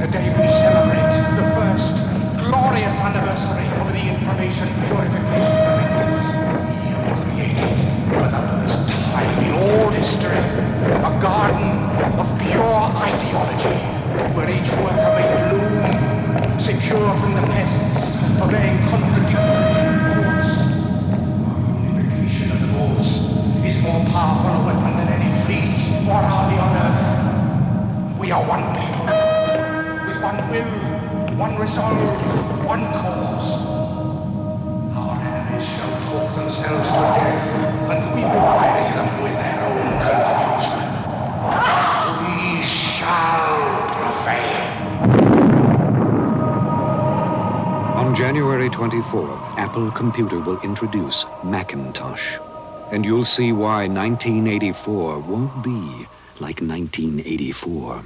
Today we celebrate the first glorious anniversary of the information purification directives. We have created, for the first time in all history, a garden of pure ideology, where each worker may bloom, secure from the pests of being contradictory thoughts. Our unification of thoughts is more powerful a weapon than any fleet or army on earth. We are one people, with one will, one resolve, one cause. Our enemies shall talk themselves to death, and we will bury them with their own confusion. We shall prevail. On January 24th, Apple Computer will introduce Macintosh. And you'll see why 1984 won't be like 1984.